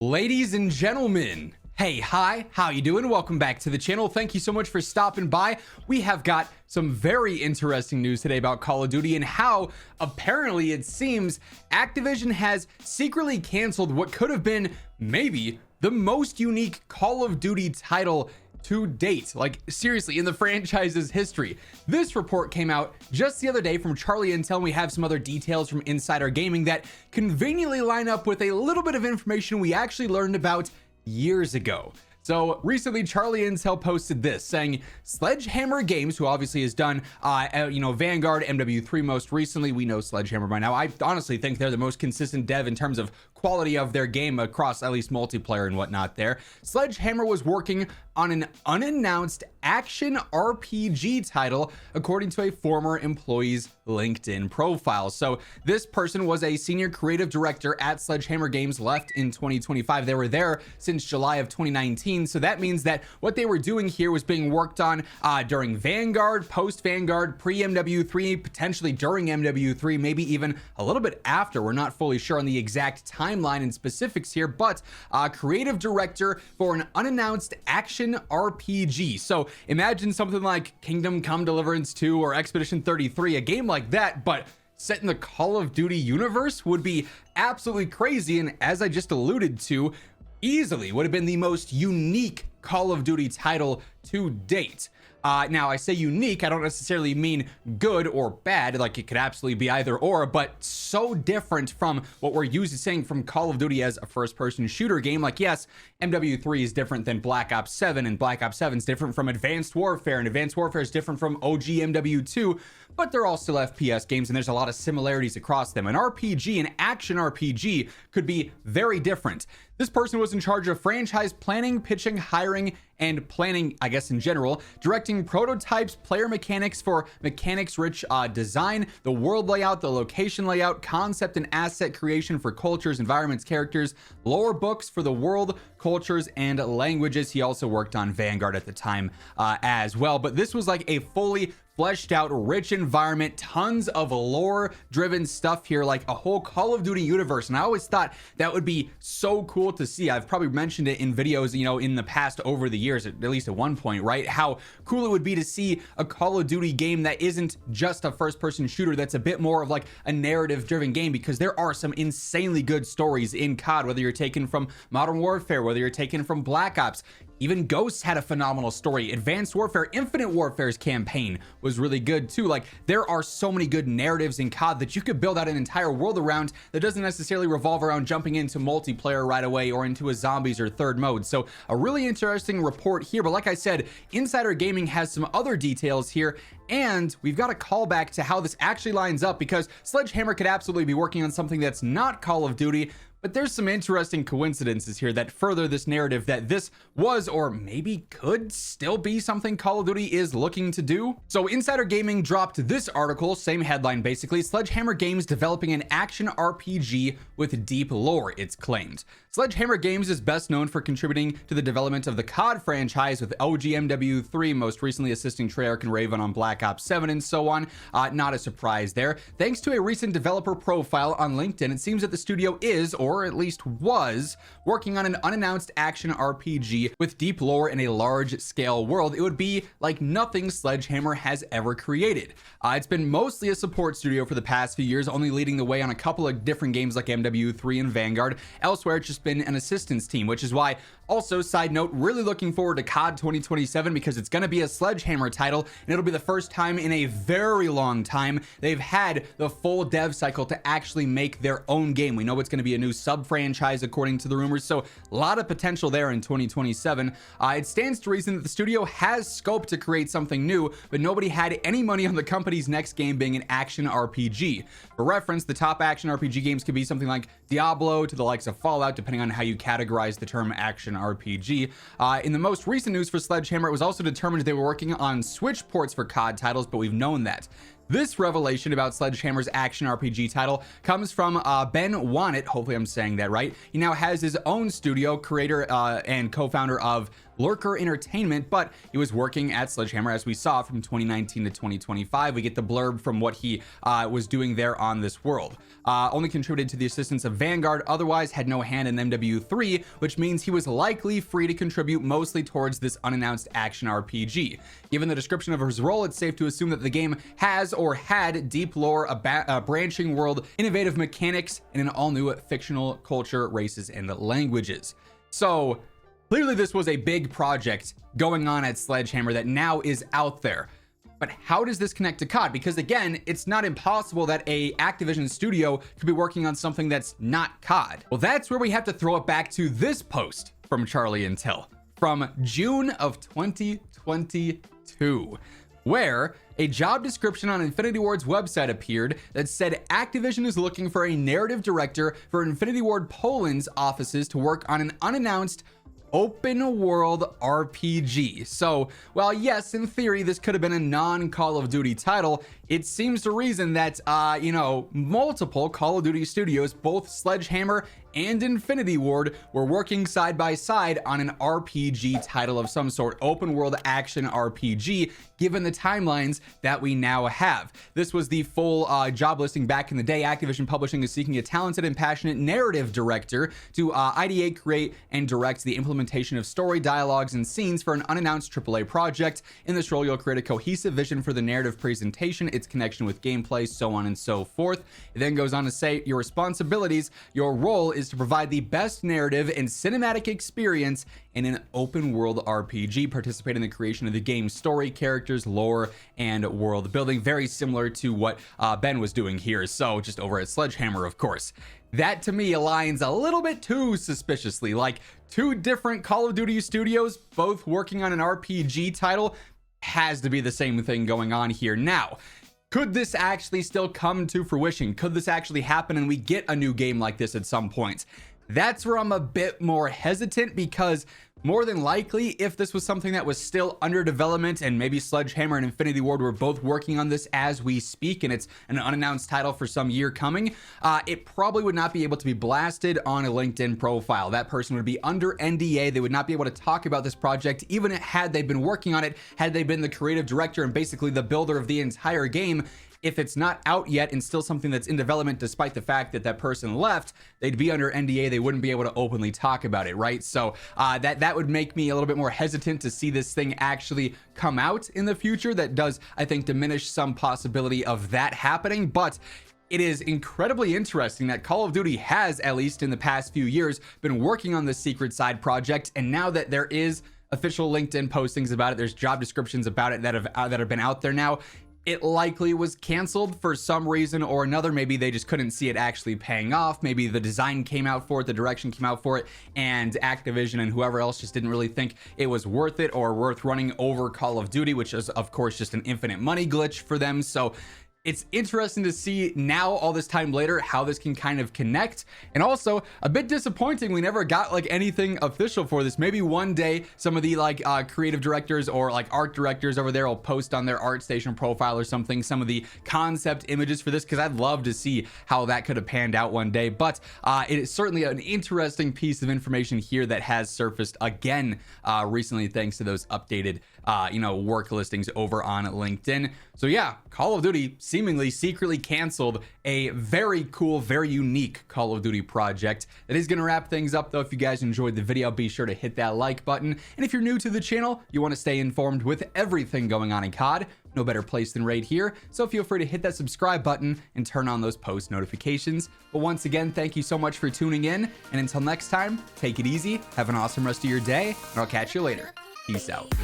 Ladies and gentlemen, hey, hi, how you doing? Welcome back to the channel. Thank you so much for stopping by. We have got some very interesting news today about Call of Duty and how apparently it seems Activision has secretly canceled what could have been maybe the most unique Call of Duty title to date, like seriously, in the franchise's history. This report came out just the other day from Charlie Intel, and we have some other details from Insider Gaming that conveniently line up with a little bit of information we actually learned about years ago. So recently, Charlie Intel posted this saying Sledgehammer Games, who obviously has done, Vanguard, MW3 most recently. We know Sledgehammer by now. I honestly think they're the most consistent dev in terms of quality of their game across at least multiplayer and whatnot there. Sledgehammer was working on an unannounced action RPG title, according to a former employee's LinkedIn profile. So this person was a senior creative director at Sledgehammer Games, left in 2025. They were there since July of 2019. So that means that what they were doing here was being worked on during Vanguard, post-Vanguard, pre-MW3, potentially during MW3, maybe even a little bit after. We're not fully sure on the exact timeline and specifics here, but creative director for an unannounced action RPG. So imagine something like Kingdom Come Deliverance 2 or Expedition 33, a game like that, but set in the Call of Duty universe would be absolutely crazy. And as I just alluded to, easily would have been the most unique Call of Duty title to date. Now, I say unique, I don't necessarily mean good or bad, like it could absolutely be either or, but so different from what we're used to seeing from Call of Duty as a first-person shooter game. Like, yes, MW3 is different than Black Ops 7, and Black Ops 7 is different from Advanced Warfare, and Advanced Warfare is different from OG MW2, but they're all still FPS games, and there's a lot of similarities across them. An RPG, an action RPG, could be very different. This person was in charge of franchise planning, pitching, hiring, and planning, I guess in general, directing prototypes, player mechanics for mechanics-rich design, the world layout, the location layout, concept and asset creation for cultures, environments, characters, lore books for the world, cultures, and languages. He also worked on Vanguard at the time as well, but this was like a fully fleshed out, rich environment, tons of lore driven stuff here, like a whole Call of Duty universe. And I always thought that would be so cool to see. I've probably mentioned it in videos, in the past over the years, at least at one point, right? How cool it would be to see a Call of Duty game that isn't just a first person shooter, that's a bit more of like a narrative driven game, because there are some insanely good stories in COD, whether you're taken from Modern Warfare, whether you're taken from Black Ops. Even Ghosts had a phenomenal story. Advanced Warfare, Infinite Warfare's campaign was really good too. Like, there are so many good narratives in COD that you could build out an entire world around that doesn't necessarily revolve around jumping into multiplayer right away or into a zombies or third mode. So a really interesting report here. But like I said, Insider Gaming has some other details here, and we've got a callback to how this actually lines up, because Sledgehammer could absolutely be working on something that's not Call of Duty. But there's some interesting coincidences here that further this narrative that this was, or maybe could still be, something Call of Duty is looking to do. So Insider Gaming dropped this article, same headline basically: Sledgehammer Games developing an action RPG with deep lore, it's claimed. Sledgehammer Games is best known for contributing to the development of the COD franchise, with OG MW3 most recently assisting Treyarch and Raven on Black Ops 7 and so on. Not a surprise there. Thanks to a recent developer profile on LinkedIn, it seems that the studio is, or at least was, working on an unannounced action RPG with deep lore in a large-scale world. It would be like nothing Sledgehammer has ever created. It's been mostly a support studio for the past few years, only leading the way on a couple of different games like MW3 and Vanguard. Elsewhere, it's just been an assistance team, which is why, also, side note, really looking forward to COD 2027, because it's going to be a Sledgehammer title, and it'll be the first time in a very long time they've had the full dev cycle to actually make their own game. We know it's going to be a new sub-franchise according to the rumors, so a lot of potential there in 2027. It stands to reason that the studio has scope to create something new, but nobody had any money on the company's next game being an action RPG. For reference, the top action RPG games could be something like Diablo to the likes of Fallout, depending on how you categorize the term action RPG. In the most recent news for Sledgehammer, it was also determined they were working on Switch ports for COD titles, but we've known that. This revelation about Sledgehammer's action RPG title comes from Ben Wannett. Hopefully I'm saying that right. He now has his own studio, creator and co-founder of Lurker Entertainment, but he was working at Sledgehammer, as we saw, from 2019 to 2025. We get the blurb from what he was doing there on this world. Only contributed to the assistance of Vanguard, otherwise had no hand in MW3, which means he was likely free to contribute mostly towards this unannounced action RPG. Given the description of his role, it's safe to assume that the game has or had deep lore, a branching world, innovative mechanics, and an all-new fictional culture, races, and languages. So clearly this was a big project going on at Sledgehammer that now is out there. But how does this connect to COD? Because again, it's not impossible that a Activision studio could be working on something that's not COD. Well, that's where we have to throw it back to this post from Charlie Intel from June of 2022, where a job description on Infinity Ward's website appeared that said Activision is looking for a narrative director for Infinity Ward Poland's offices to work on an unannounced open world RPG. So while yes, in theory this could have been a non-Call of Duty title, it seems to reason that multiple Call of Duty studios, both Sledgehammer and Infinity Ward, were working side by side on an RPG title of some sort, open world action RPG, given the timelines that we now have. This was the full job listing back in the day. Activision Publishing is seeking a talented and passionate narrative director to ideate, create, and direct the implementation of story, dialogues, and scenes for an unannounced AAA project. In this role, you'll create a cohesive vision for the narrative presentation, its connection with gameplay, so on and so forth. It then goes on to say, your responsibilities, your role is to provide the best narrative and cinematic experience in an open world RPG, participate in the creation of the game's story, characters, lore, and world building. Very similar to what Ben was doing here, so just over at Sledgehammer, of course. That to me aligns a little bit too suspiciously, like two different Call of Duty studios both working on an RPG title. Has to be the same thing going on here. Now, could this actually still come to fruition? Could this actually happen and we get a new game like this at some point? That's where I'm a bit more hesitant, because more than likely, if this was something that was still under development and maybe Sledgehammer and Infinity Ward were both working on this as we speak, and it's an unannounced title for some year coming, it probably would not be able to be blasted on a LinkedIn profile. That person would be under NDA. They would not be able to talk about this project, even had they been working on it, had they been the creative director and basically the builder of the entire game. If it's not out yet and still something that's in development, despite the fact that that person left, they'd be under NDA. They wouldn't be able to openly talk about it, right? So that would make me a little bit more hesitant to see this thing actually come out in the future. That does, I think, diminish some possibility of that happening. But it is incredibly interesting that Call of Duty has, at least in the past few years, been working on this secret side project. And now that there is official LinkedIn postings about it, there's job descriptions about it that have been out there now, it likely was canceled for some reason or another. Maybe they just couldn't see it actually paying off. Maybe the design came out for it, the direction came out for it, and Activision and whoever else just didn't really think it was worth it or worth running over Call of Duty, which is of course just an infinite money glitch for them. So it's interesting to see now, all this time later, how this can kind of connect. And also a bit disappointing we never got like anything official for this. Maybe one day some of the creative directors or like art directors over there will post on their ArtStation profile or something some of the concept images for this, because I'd love to see how that could have panned out one day. But it is certainly an interesting piece of information here that has surfaced again recently, thanks to those updated work listings over on LinkedIn. So yeah, Call of Duty seemingly secretly canceled a very cool, very unique Call of Duty project. That is going to wrap things up though. If you guys enjoyed the video, be sure to hit that like button. And if you're new to the channel, you want to stay informed with everything going on in COD, no better place than right here. So feel free to hit that subscribe button and turn on those post notifications. But once again, thank you so much for tuning in. And until next time, take it easy, have an awesome rest of your day, and I'll catch you later. Peace out.